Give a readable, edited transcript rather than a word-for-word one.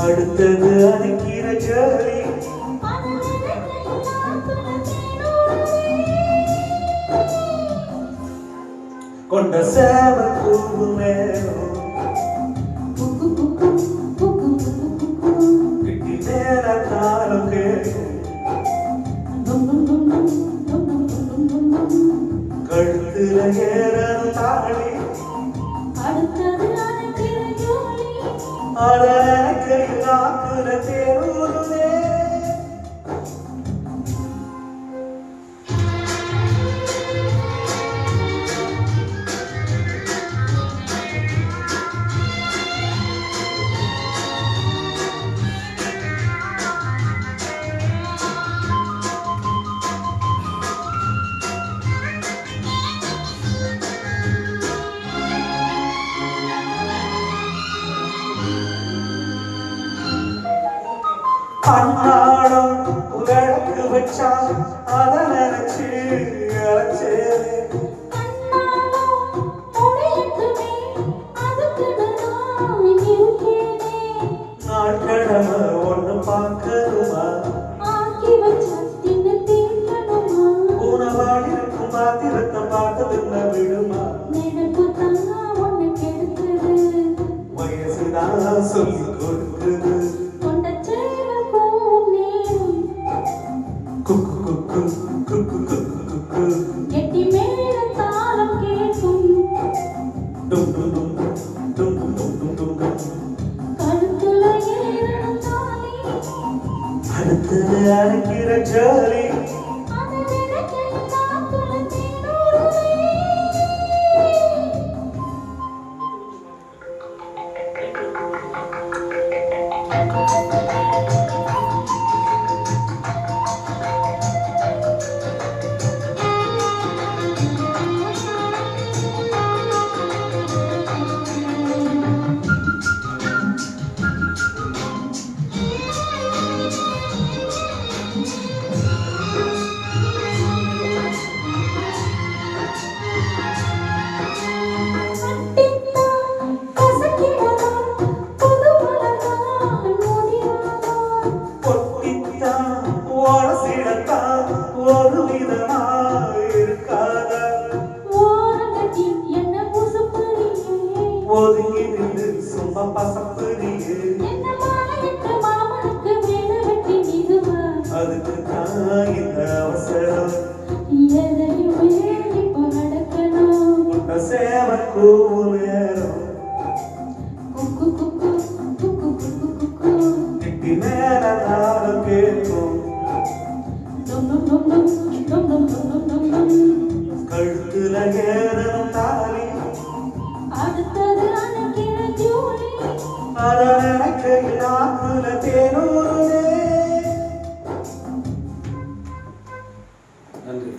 அடுத்தது அடிக்கிற ஜாலி கொண்ட சேவ பூவு மேலும் கிட்டி மேல தாளம் கேட்கும் கழுத்துல ஏறணும் தாளி அழகையாக்குற தேருதே அன்னாடம் விளக்கு வச்சா அத நினைச்சு இழைச்சேரு நாட்கிழமை ஒண்ணு பார்க்கணுமா உணவாடி இருக்கும் பாத்திரத்தை பார்த்ததுன்னு விடுமா வயசுதான் சொல்லி கொடுக்குது எட்டி மேல தாளம் கேட்கும் கழுத்துல ஏறணும் தாலி அடுத்தது அழைக்கிற ஜாலி ஒரு விதமா இருக்காத ஒதுங்கி நின்று சும்மா பசப்புரியே அதுக்கு தான் இந்த அவசரம் உன்ன சேவ கூவு நேரம் கிட்டி மேல தாரம் கேட்கும் கழுத்துல ஏறணும் தாலி அத நினைக்கையில் ஆக்குல தேனூரே. நன்றி.